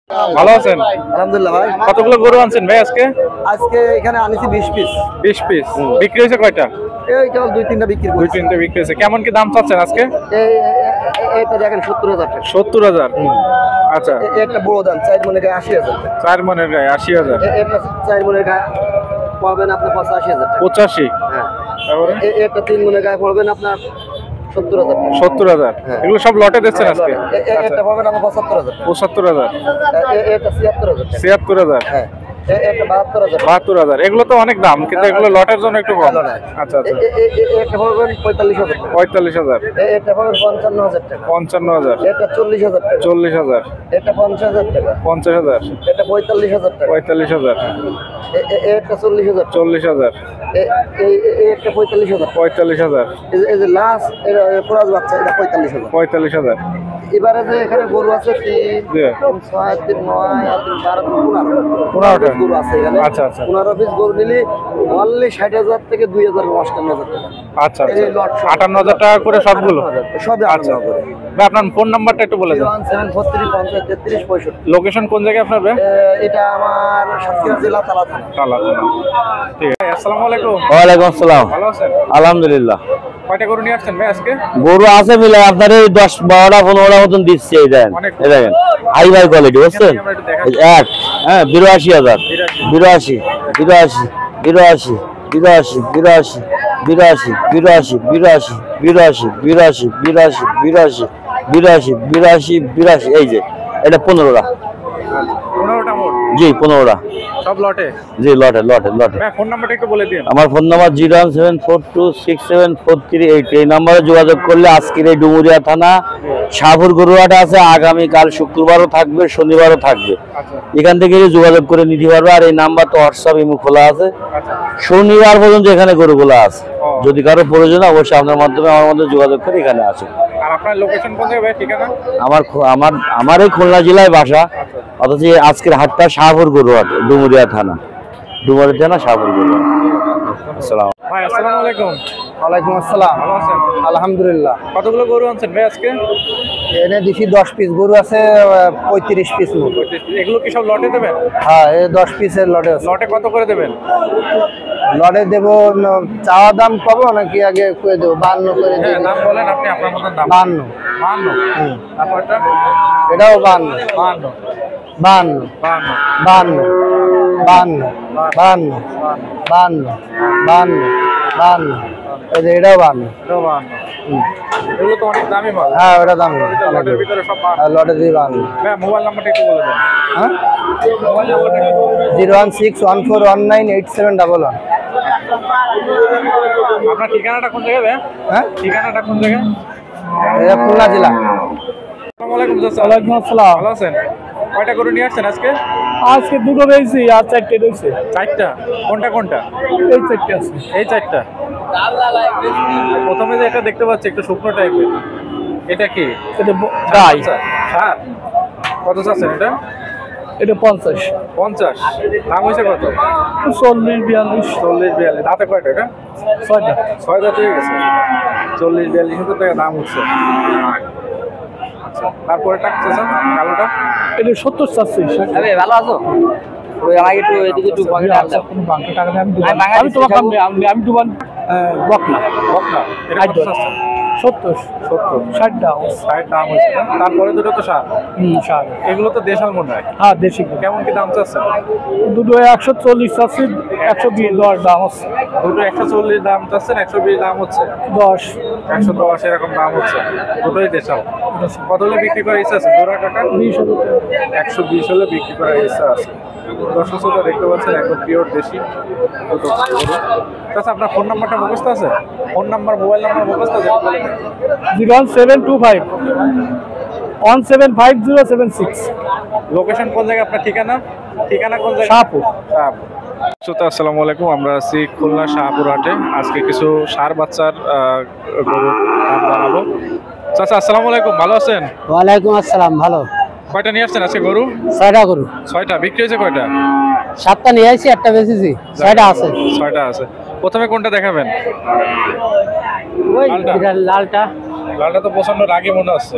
ভালো আছেন? আলহামদুলিল্লাহ ভাই। কতগুলো গরু আনছেন ভাই আজকে? আজকে এখানে আনিছি 20 পিস। 20 পিস। বিক্রি হয়েছে কয়টা? এই কেবল 2-3টা বিক্রি করছি। 2-3টে বিক্রি হয়েছে। কেমন কি দাম চাচ্ছেন আজকে? এইটা দেখেন 70,000 টাকা। 70,000। আচ্ছা। একটা বড় দাম 4 মনের গায়ে 80,000 টাকা। 4 মনের গায়ে 80,000। এটা 4 মনের গায়ে পাবেন আপনি 85,000 টাকা। 85। হ্যাঁ। তারপরে এটা 3 মনের গায়ে পড়বেন আপনার 70,000 টাকা। 70,000। এগুলো সব লটে দিচ্ছেন আজকে? এটা পাবেন আপনার 75,000 টাকা। 75,000। এটা 76,000 টাকা। 76,000। হ্যাঁ। এটা 72,000 টাকা। 72,000। এগুলো তো অনেক দাম, কিন্তু এগুলো লটের জন্য একটু কম। আচ্ছা আচ্ছা। এটা পাবেন 45,000 টাকা। 45,000। এটা পাবেন 55,000 টাকা। 55,000। এটা 40,000 টাকা। 40,000। এটা 50,000 টাকা। 50,000। এটা 45,000 টাকা। 45,000। এটা 40,000 টাকা। 40,000। এটা 45,000 টাকা। 45,000। এই যে লাস্ট এটা পুরাজ বাচ্চা এটা 45,000। 45,000। এবারে যে এখানে গরু আছে 3, 6, 3, 9, 12, 15টা গরু আছে এখানে। আচ্ছা আচ্ছা। 15 পিস গরু নিলে অনলি 60,000 থেকে 2,000 58,000 টাকা। আচ্ছা আচ্ছা। 58,000 টাকা করে সবগুলো? সবে আচ্ছা। ভাই আপনার ফোন নাম্বারটা একটু বলে দেন। 01743 লোকেশন কোন জায়গায় আপনার ভাই? এটা আমার সাতক্ষীরা জেলা তালা থানা। তালা থানা। ঠিক আছে। আসসালামু আলাইকুম। ওয়ালাইকুম আসসালাম। ভালো আছেন? আলহামদুলিল্লাহ। কয়টা গরু নিয়ে আসছেন ভাই আজকে? গরু আছে মিলে আপনার এই 10-12টা 15টা মতন দিচ্ছে। এই দেখেন, এই দেখেন হাই ফাই কোয়ালিটি বুঝছেন। এক 82,000, 82, 82, 82, 82, 82, 82, 82, 82, 82, 82, 82, 82, 82, 82, এই যে এটা 15টা। 15টা মোট? জি 15টা সব লটে? জি লটে লটে লটে। ভাই ফোন নাম্বারটা একটু বলে দিন। আমার ফোন নাম্বার 01742674380। এই নাম্বারে যোগাযোগ করলে আজকের এই ডুমুরিয়া থানা শাহপুর গরুহাটে আছে। আগামীকাল শুক্রবারও থাকবে, শনিবারও থাকবে। আচ্ছা এখান থেকে যোগাযোগ করে নিতে পারবে। আর এই নাম্বার তো হোয়াটসঅ্যাপ ইমো খোলা আছে। আচ্ছা। শনিবার পর্যন্ত এখানে গরুগুলো আছে। যদি কারো প্রয়োজন হয় অবশ্যই আপনার মাধ্যমে আমার মধ্যে যোগাযোগ করে এখানে আসুন। আর আপনার লোকেশন কোন জায়গায় ভাই, ঠিকানা? আমার এই খুলনা জেলায় বাসা, অথচ আজকের হাটটা শাহপুর গরুহাট, ডুমুরিয়া থানা, ডুমুরিয়া থানা শাহপুর গরুহাট। আসসালাম। ভাই আসসালামু আলাইকুম। ওয়ালাইকুম আসসালাম। ভালো আছেন? আলহামদুলিল্লাহ। কতগুলো গরু আনছেন ভাই আজকে? এনে দিছি 10 পিস গরু আছে, 35 পিস মোট। এগুলো কি সব লটে দেবেন? হ্যাঁ, এই 10 পিসের লটে আছে। লটে কত করে দেবেন? লটে দেবো চাওয়া দাম কব নাকি আগে করে দেবো? 52 করে হ্যাঁ, দেবো। দাম বলেন আপনি, আপনার মতন দাম। 52। 52। তারপরটা? এটাও 52। 52। 52 52। 52 52 52 52 52। এই যে এটাও 52। এটাও 52। এগুলো তো অনেক দামি মাল। হ্যাঁ, ওটা দাম লটের ভিতরে সব 52। লটে দিয়ে 52। ভাই মোবাইল নাম্বারটা একটু বলে দেন। হ্যাঁ, মোবাইল নাম্বারটা একটু বলে দেন। 01614198711। আপনার ঠিকানাটা কোন জায়গায় ভাই? হ্যাঁ, ঠিকানাটা কোন জায়গায়? এটা খুলনা জেলা। আসসালামু আলাইকুম চাচা। ওয়ালাইকুম আসসালাম। ভালো আছেন? কয়টা গরু নিয়ে আসছেন আজকে? আজকে দুটো রয়েছে আর 4টে রয়েছে। 4টা? কোনটা কোনটা? এই 4টে আছে। এই 4টা? প্রথমে যে এটা দেখতে পাচ্ছি একটু শুকনো টাইপের, এটা কি? এটা গাই। সার? কত চাচ্ছেন এটা? এটা 50। 50? দাম হয়েছে কত? 40-42। 40-42। দাঁতে কয়টা এটা? 6টা। 6 দাঁত হয়ে গেছে। 40-42 টাকা দাম হচ্ছে। আচ্ছা, তারপরে টাকা কালোটা? এটা 70 চাচ্ছি। আরে ভালো আছো? ওই আমাকে একটু এদিকে একটু পকেটে আনতে কোনো বাংলা টাকা দিয়ে আমি তোমাকে আমি দুবান বকনা বকনা? এটা কত চাচ্ছেন? 70 70? 60টা। 60 দাম হয়েছে না? তারপরে দুটো তো সার। সার। এগুলো তো দেশাল মনে হয়। হ্যাঁ, দেশি। কেমন কি দাম চাচ্ছেন? দুটো 140 চাচ্ছি, 120 দাম আছে। দুটো 140 দাম চাচ্ছেন, 120 দাম হচ্ছে। 10 110 এরকম দাম হচ্ছে। দুটোই দেশাল। কত হলে বিক্রি করার ইচ্ছা আছে? জোড়া টাকা 120 হলে বিক্রি করার ইচ্ছা আছে। দর্শক শ্রোতা দেখতে পাচ্ছেন একদম পিওর দেশি দুটো গরু। আচ্ছা, আপনার ফোন নাম্বারটা মুখস্থ আছে? ফোন নাম্বার, মোবাইল নাম্বার মুখস্থ আছে? 01725 175076। লোকেশন কোন জায়গায়? আপনার ঠিকানা? ঠিকানা কোন জায়গায়? শাহপুর। শাহপুর। আসসালামু আলাইকুম। আমরা আছি খুলনা শাহপুর হাটে। আজকে কিছু ষাঁড় বাচ্চার গরুর দাম জানাবো। চাচা আসসালামু আলাইকুম, ভালো আছেন? ওয়ালাইকুম আসসালাম। ভালো। কয়টা নিয়ে আসছেন আজকে গরু? 6টা গরু। 6টা? বিক্রি হয়েছে কয়টা? 7টা নিয়ে আসছি, একটা বেচেছি। 6টা আছে। 6টা আছে। প্রথমে কোনটা দেখাবেন? ওই লালটা। লালটা তো প্রচন্ড রাগে মনে হচ্ছে।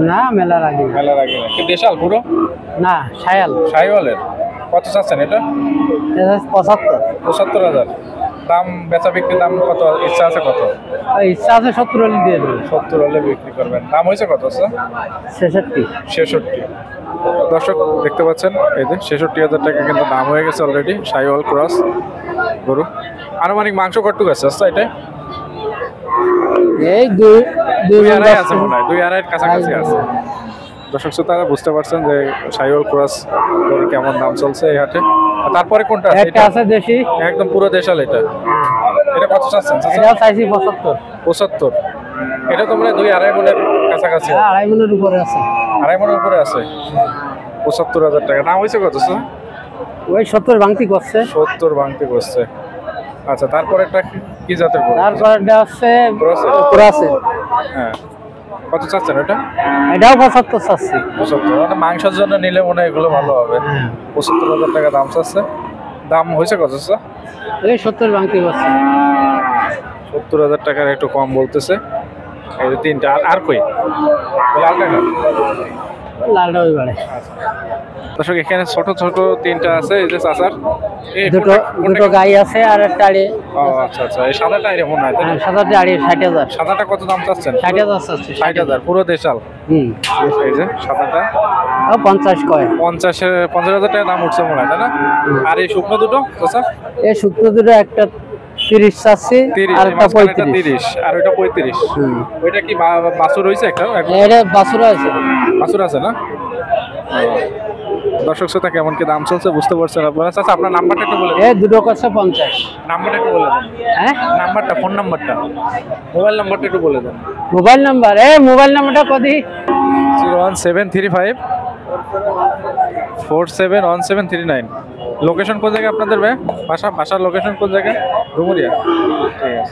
না মেলার আগে মেলার আগে না। কি দেশাল পুরো? না সায়াল শাহিওয়ালের। কত চাচ্ছেন এটা? 75 75,000। দাম বেচা বিক্রির দাম কত ইচ্ছা আছে কত? ইচ্ছা আছে 70 হলে দিয়ে দেবো 70 হলে বিক্রি করবেন। দাম হয়েছে কত আছে? 66 66। দর্শক দেখতে পাচ্ছেন এই যে 66,000 টাকা কিন্তু দাম হয়ে গেছে অলরেডি শাহিওয়াল ক্রস গরু। আনুমানিক মাংস কটুক আছে আচ্ছা এটা? এই দুই দুই আড়াই আছে মনে হয়, 2.5 কাছাকাছি আছে। দর্শক শ্রোতারা বুঝতে পারছেন যে শাহিওয়াল ক্রস গরুর কেমন দাম চলছে এই হাটে। আর তারপরে কোনটা আছে? একটা আছে দেশি একদম পুরো দেশাল এটা। এটা কত চাচ্ছেন? এটাও চাইছি 75 75। এটা তোমরা 2.5 মনের কাছাকাছি। আড়াই মনের উপরে আছে। 2.5 মনের উপরে আছে। 75,000 টাকা। দাম হয়েছে কত স্যার? ওই 70 ভাঙতি করছে। 70 ভাঙতে করছে। আচ্ছা তারপরে একটা কি জাতের গরু? তারপরটা হচ্ছে আছে হ্যাঁ। কত চাচ্ছেন এটা? এটাও 75 চাচ্ছি। 75। মানে মাংসের জন্য নিলে মনে হয় এগুলো ভালো হবে। 75,000 টাকা দাম চাচ্ছে। দাম হয়েছে কত স্যার? এই 70 ভাঙতি করছে। 70,000 টাকার একটু কম বলতেছে। এই যে তিনটা আর কই? লাল টাকা। লালটা ওই বাড়ে। দর্শক এখানে ছোট ছোট তিনটা আছে এই যে চাচার। এই দুটো দুটো গাই আছে আর একটা আড়ে। ও আচ্ছা আচ্ছা। এই সাদাটা এরকম নয় তাই না? সাদাটা আড়ে 60,000। সাদাটা কত দাম চাচ্ছেন? 60,000 চাচ্ছি। 60,000 পুরো দেশাল। এই যে সাদাটা ও 50 কয়। 50,000 টাকা দাম উঠছে মনে হয় তাই না? আর এই শুকনো দুটো চাচা? এই শুক্তো দুটো একটা 30 চাচ্ছি 30 আর একটা 35। 30 আর ওইটা 35। ওইটা কি বাছুর হইছে একটা? এটা বাছুর আছে। বাছুর আছে না? দর্শক শ্রোতা কেমন কি দাম চলছে বুঝতে পারছেন আপনারা। চাচা আপনার নাম্বারটা একটু বলে দেন। এই দুটো করছে 50। নাম্বারটা একটু বলে দেন। হ্যাঁ নাম্বারটা ফোন নাম্বারটা মোবাইল নাম্বারটা একটু বলে দেন। মোবাইল নাম্বার মোবাইল নাম্বারটা কদি 01735 471739। লোকেশন কোন জায়গায় আপনাদের ভাই? বাসার লোকেশন কোন জায়গায়? ডুমুরিয়া। ঠিক আছে।